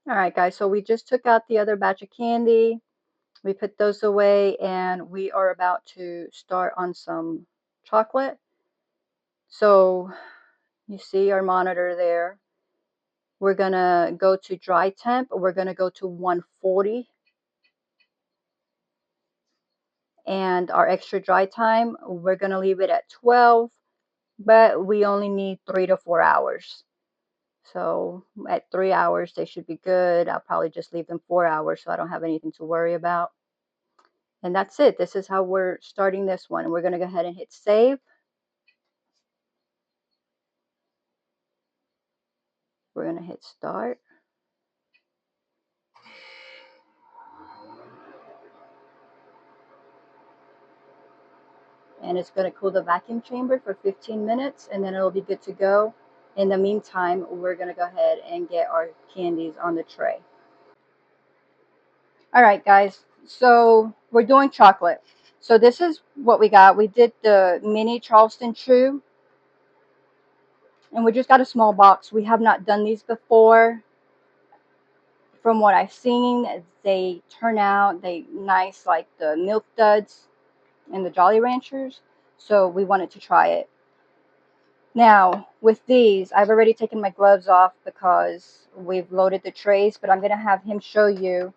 All right, guys, so we just took out the other batch of candy. We put those away, and we are about to start on some chocolate. So you see our monitor there. We're going to go to dry temp. We're going to go to 140. And our extra dry time, we're going to leave it at 12, but we only need 3 to 4 hours. So at 3 hours, they should be good. I'll probably just leave them 4 hours so I don't have anything to worry about. And that's it. This is how we're starting this one. We're going to go ahead and hit save. We're going to hit start. And it's going to cool the vacuum chamber for 15 minutes, and then it'll be good to go. In the meantime, we're going to go ahead and get our candies on the tray. All right, guys. So we're doing chocolate. So this is what we got. We did the mini Charleston Chew, and we just got a small box. We have not done these before. From what I've seen, they turn out nice like the Milk Duds and the Jolly Ranchers. So we wanted to try it. Now, with these, I've already taken my gloves off because we've loaded the trays, but I'm going to have him show you.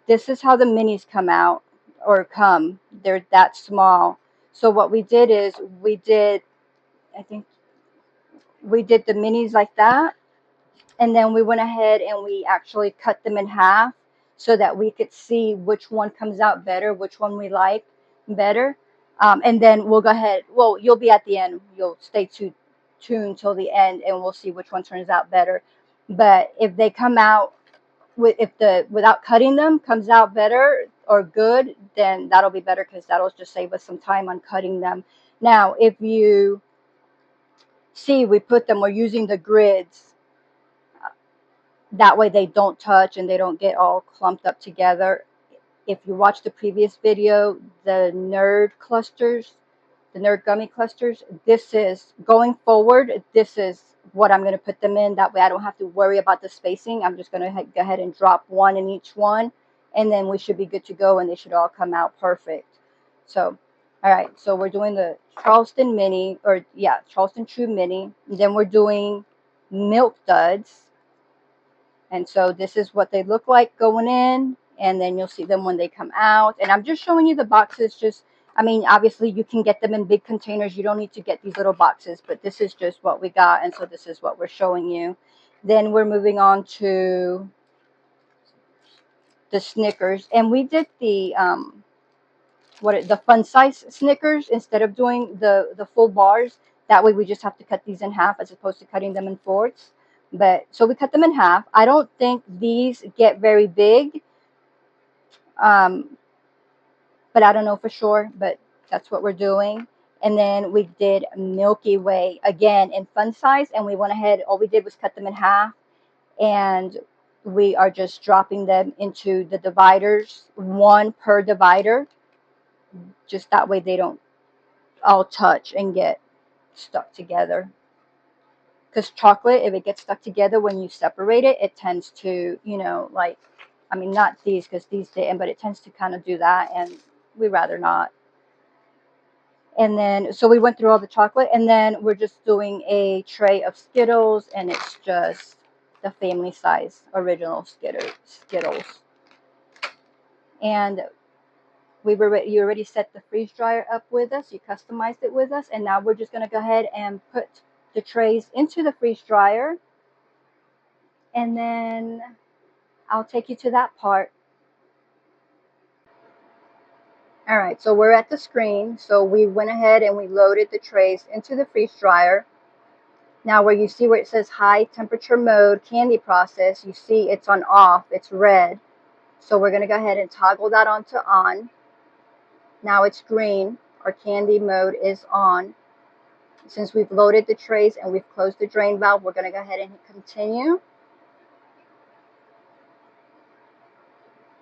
This is how the minis come out, or come. They're that small. So what we did is I think we did the minis like that, and then we went ahead and we actually cut them in half so that we could see which one comes out better, which one we like better. And then we'll go ahead. Well, you'll be at the end. You'll stay tuned till the end, and we'll see which one turns out better. But if they come out without cutting them comes out better or good, then that'll be better because that'll just save us some time on cutting them. Now, if you see, we're using the grids. That way they don't touch and they don't get all clumped up together. If you watch the previous video, the nerd gummy clusters, this is going forward. This is what I'm going to put them in. That way I don't have to worry about the spacing. I'm just going to go ahead and drop one in each one, and then we should be good to go, and they should all come out perfect. So, all right, so we're doing the Charleston Mini, Charleston Chew Mini. Then we're doing Milk Duds. And so this is what they look like going in, and then you'll see them when they come out. And I'm just showing you the boxes. Obviously you can get them in big containers. You don't need to get these little boxes, but this is just what we got, and so this is what we're showing you. Then we're moving on to the Snickers, and we did the fun size Snickers instead of doing the full bars. That way we just have to cut these in half as opposed to cutting them in fourths. But so we cut them in half. I don't think these get very big, but I don't know for sure. But that's what we're doing. And then we did Milky Way again in fun size, and we went ahead. All we did was cut them in half, and we are just dropping them into the dividers, one per divider. Just that way they don't all touch and get stuck together. Because chocolate, if it gets stuck together when you separate it, it tends to, not these, because these didn't, but it tends to kind of do that, and we'd rather not. And then, so we went through all the chocolate, and then we're just doing a tray of Skittles, and it's just the family size original Skittles. And you already set the freeze dryer up with us, you customized it with us, and now we're just going to go ahead and put the trays into the freeze dryer, and then I'll take you to that part. All right, so we're at the screen. So we went ahead and we loaded the trays into the freeze dryer. Now where you see where it says high temperature mode candy process, you see it's on off, it's red. So we're going to go ahead and toggle that on to on. Now it's green, our candy mode is on. Since we've loaded the trays and we've closed the drain valve, we're going to go ahead and continue.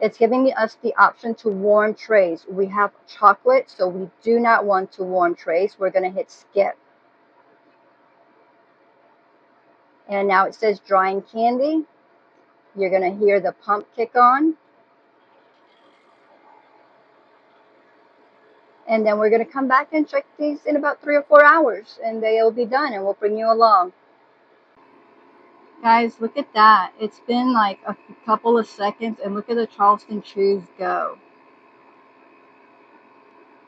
It's giving us the option to warm trays. We have chocolate, so we do not want to warm trays. We're going to hit skip. And now it says drying candy. You're going to hear the pump kick on. And then we're going to come back and check these in about 3 or 4 hours, and they'll be done, and we'll bring you along. Guys, look at that. It's been like a couple of seconds, and look at the Charleston chews go.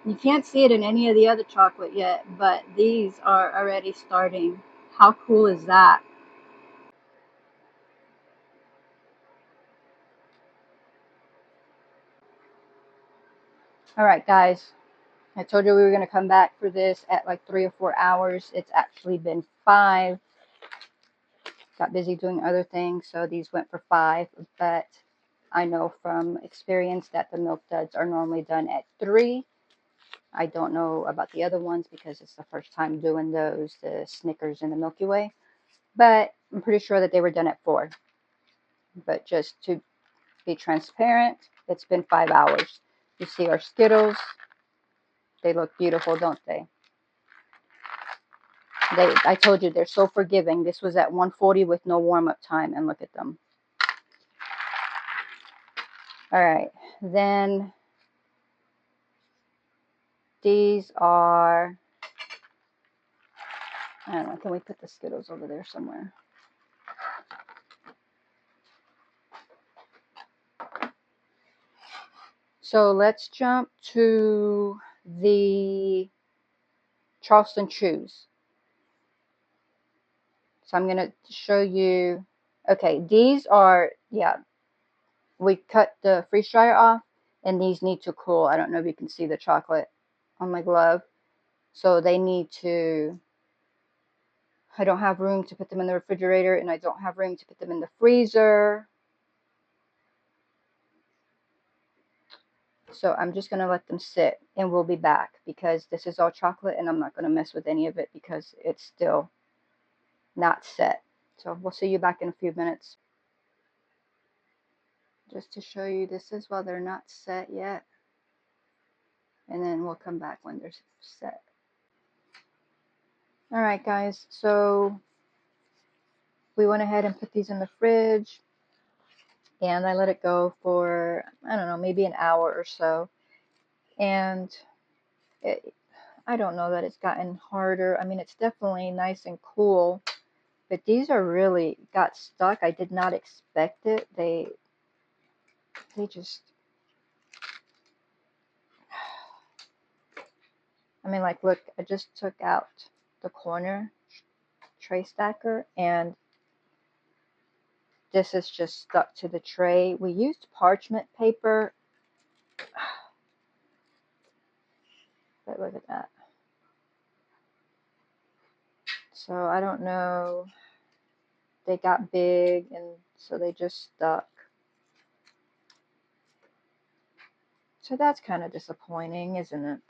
You can't see it in any of the other chocolate yet, but these are already starting. How cool is that? All right, guys. I told you we were going to come back for this at like 3 or 4 hours. It's actually been 5. Got busy doing other things, so these went for 5. But I know from experience that the milk duds are normally done at 3. I don't know about the other ones because it's the first time doing those, the Snickers and the Milky Way. But I'm pretty sure that they were done at 4. But just to be transparent, it's been 5 hours. You see our Skittles. They look beautiful, don't they? I told you, they're so forgiving. This was at 140 with no warm-up time, and look at them. All right, then these are, I don't know, can we put the Skittles over there somewhere? So let's jump to the Charleston chews. So I'm going to show you, okay, these are, yeah, we cut the freeze dryer off, and these need to cool. I don't know if you can see the chocolate on my glove. So they need to, I don't have room to put them in the refrigerator, and I don't have room to put them in the freezer. So I'm just going to let them sit, and we'll be back because this is all chocolate, and I'm not going to mess with any of it because it's still not set. So we'll see you back in a few minutes. Just to show you, this is while they're not set yet. And then we'll come back when they're set. All right, guys. So we went ahead and put these in the fridge. And I let it go for, I don't know, maybe an hour or so. And I don't know that it's gotten harder. I mean, it's definitely nice and cool. But these are really got stuck. I did not expect it. They just, I mean, like, look, I just took out the corner tray stacker, and this is just stuck to the tray. We used parchment paper, but look at that. So I don't know. They got big, and so they just stuck. So that's kind of disappointing, isn't it?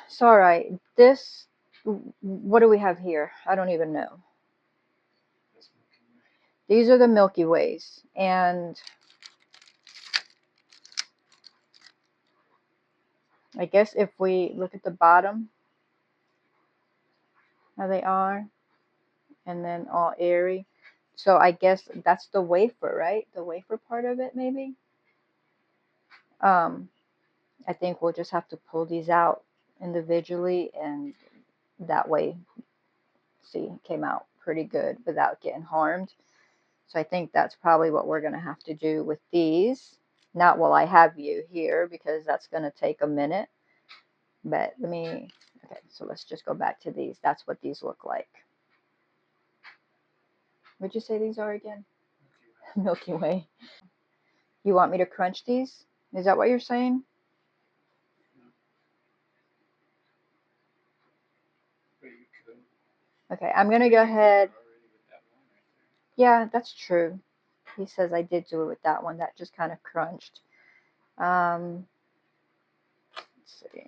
So, all right, this, what do we have here? I don't even know. These are the Milky Ways, and I guess if we look at the bottom, how they are, and then all airy. So I guess that's the wafer, right? The wafer part of it, maybe. I think we'll just have to pull these out individually, and that way, see, it came out pretty good without getting harmed. So I think that's probably what we're going to have to do with these. Not while I have you here, because that's going to take a minute. But let me, okay, so let's just go back to these. That's what these look like. What'd you say these are again? Milky Way. You want me to crunch these? Is that what you're saying? Okay, I'm going to go ahead. Yeah, that's true. He says I did do it with that one. That just kind of crunched. Let's see.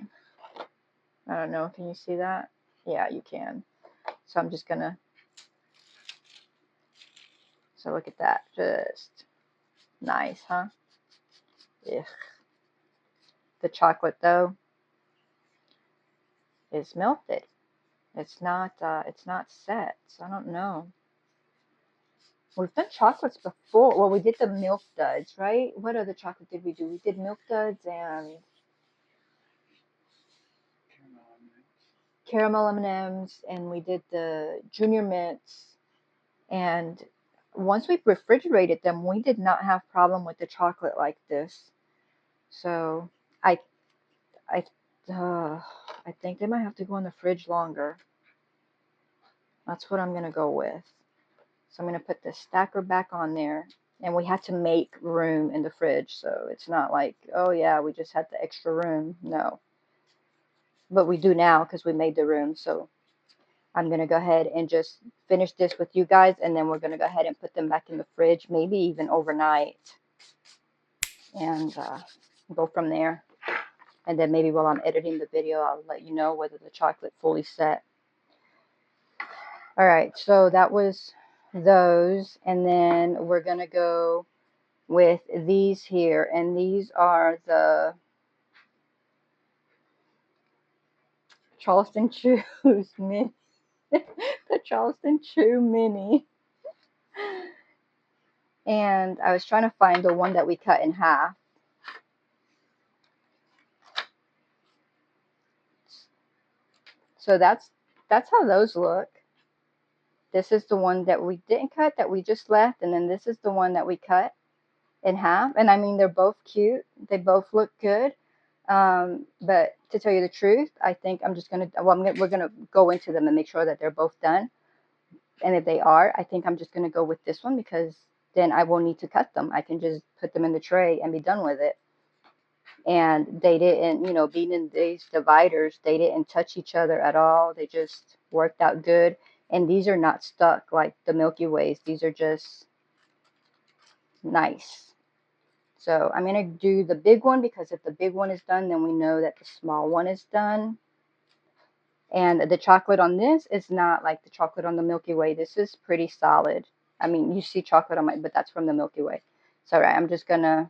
I don't know. Can you see that? Yeah, you can. So I'm just going to. So look at that. Just nice, huh? Ugh. The chocolate, though, is melted. It's not set, so I don't know. We've done chocolates before. Well, we did the milk duds, right? What other chocolate did we do? We did milk duds and caramel M&Ms, and we did the junior mints. And once we refrigerated them, we did not have problem with the chocolate like this. So I I I think they might have to go in the fridge longer. That's what I'm gonna go with. So I'm gonna put the stacker back on there. And we had to make room in the fridge, so it's not like, oh yeah, we just had the extra room. No. But we do now because we made the room. So I'm going to go ahead and just finish this with you guys, and then we're going to go ahead and put them back in the fridge, maybe even overnight, and go from there. And then maybe while I'm editing the video, I'll let you know whether the chocolate fully set. All right, so that was those, and then we're going to go with these here, and these are the Charleston Chews Mini. The Charleston Chew Mini. And I was trying to find the one that we cut in half. So that's how those look. This is the one that we didn't cut, that we just left, and then this is the one that we cut in half. And I mean, they're both cute. They both look good. But to tell you the truth, I think I'm just gonna, well, we're gonna go into them and make sure that they're both done. And if they are, I think I'm just gonna go with this one, because then I won't need to cut them. I can just put them in the tray and be done with it. And they didn't, you know, being in these dividers, they didn't touch each other at all. They just worked out good. And these are not stuck like the Milky Ways. These are just nice. So I'm going to do the big one, because if the big one is done, then we know that the small one is done. And the chocolate on this is not like the chocolate on the Milky Way. This is pretty solid. I mean, you see chocolate on my, but that's from the Milky Way. So all right, I'm just going to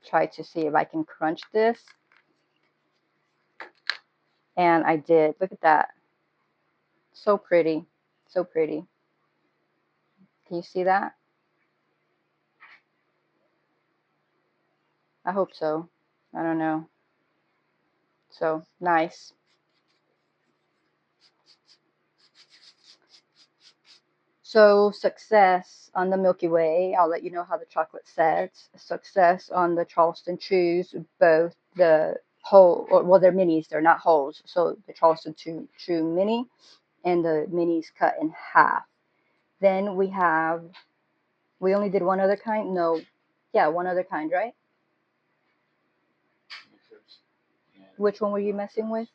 try to see if I can crunch this. And I did. Look at that. So pretty. So pretty. Can you see that? I hope so. I don't know. So nice. So success on the Milky Way. I'll let you know how the chocolate sets. Success on the Charleston Chews, both the whole, or, well, they're minis. They're not wholes. So the Charleston Chew mini and the minis cut in half. Then we have, we only did one other kind. No, yeah, one other kind, right? Which one were you messing with?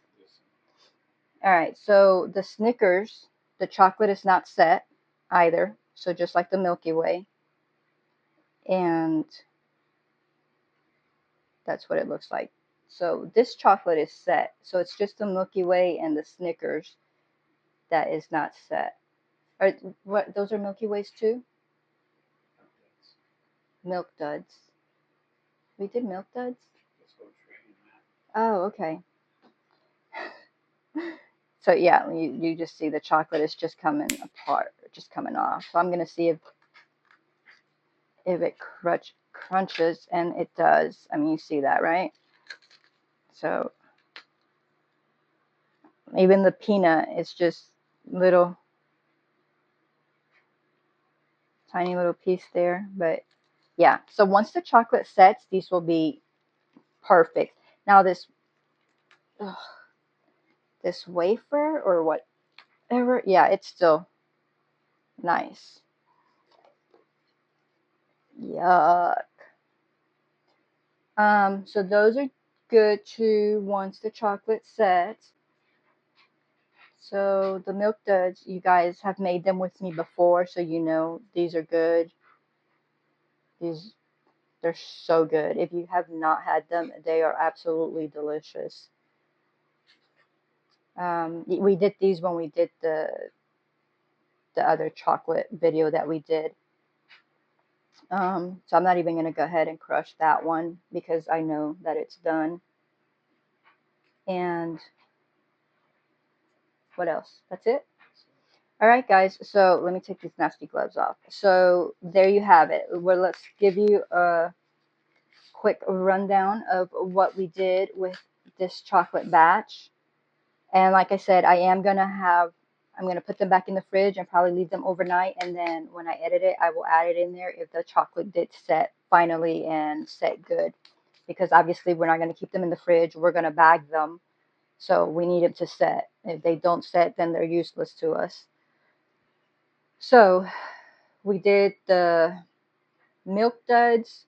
All right, so the Snickers, the chocolate is not set either. So just like the Milky Way. And that's what it looks like. So this chocolate is set. So it's just the Milky Way and the Snickers that is not set. Or what? Those are Milky Ways too? Milk duds. We did milk duds? Oh, okay. So yeah, you just see the chocolate is just coming apart, just coming off. So I'm gonna see if it crunches, and it does. I mean, you see that, right? So even the peanut is just little, tiny little piece there. But yeah, so once the chocolate sets, these will be perfect. Now this, ugh, this wafer or whatever, yeah, it's still nice. Yuck. So those are good too once the chocolate sets. So the milk duds, you guys have made them with me before, so you know these are good. They're so good. If you have not had them, they are absolutely delicious. We did these when we did the other chocolate video that we did. So I'm not even going to go ahead and crush that one, because I know that it's done. And What else? That's it? All right, guys. So let me take these nasty gloves off. So there you have it. Well, let's give you a quick rundown of what we did with this chocolate batch. And like I said, I'm gonna put them back in the fridge and probably leave them overnight. And then when I edit it, I will add it in there if the chocolate did set finally and set good. Because obviously we're not gonna keep them in the fridge. We're gonna bag them. So we need them to set. If they don't set, then they're useless to us. So we did the milk duds.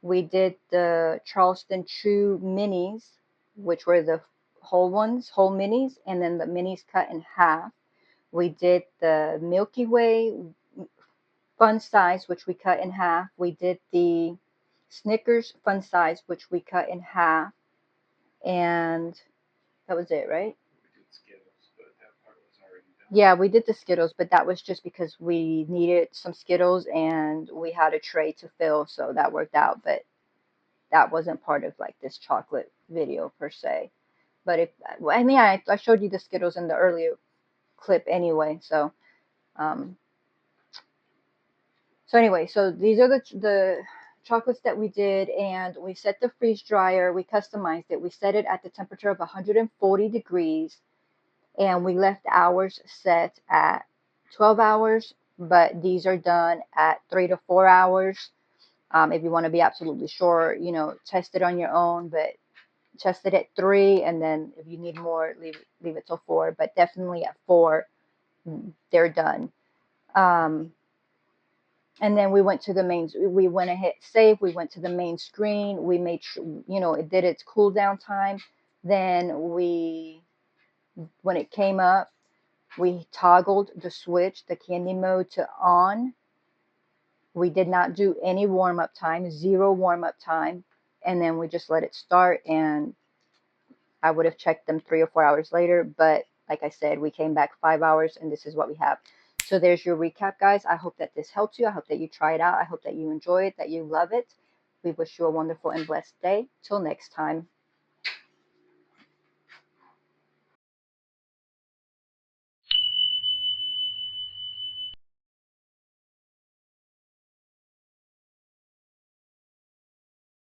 We did the Charleston Chew minis, which were the whole ones, whole minis, and then the minis cut in half. We did the Milky Way fun size, which we cut in half. We did the Snickers fun size, which we cut in half. And that was it, right? We did Skittles, but that part was already done. Yeah, we did the Skittles, but that was just because we needed some Skittles and we had a tray to fill, so that worked out. But that wasn't part of like this chocolate video per se. But if I mean, I showed you the Skittles in the earlier clip anyway. So anyway, so these are the chocolates that we did, and we set the freeze dryer. We customized it. We set it at the temperature of 140 degrees, and we left ours set at 12 hours. But these are done at 3 to 4 hours. If you want to be absolutely sure, you know, test it on your own, but test it at 3, and then if you need more, leave it till 4. But definitely at 4, they're done. And then we went to the main. We went ahead, save. We went to the main screen. We made sure, you know, it did its cool down time. Then when it came up, we toggled the switch, the candy mode, to on. We did not do any warm up time, 0 warm up time, and then we just let it start. And I would have checked them 3 or 4 hours later, but like I said, we came back 5 hours, and this is what we have. So there's your recap, guys. I hope that this helps you. I hope that you try it out. I hope that you enjoy it, that you love it. We wish you a wonderful and blessed day. Till next time.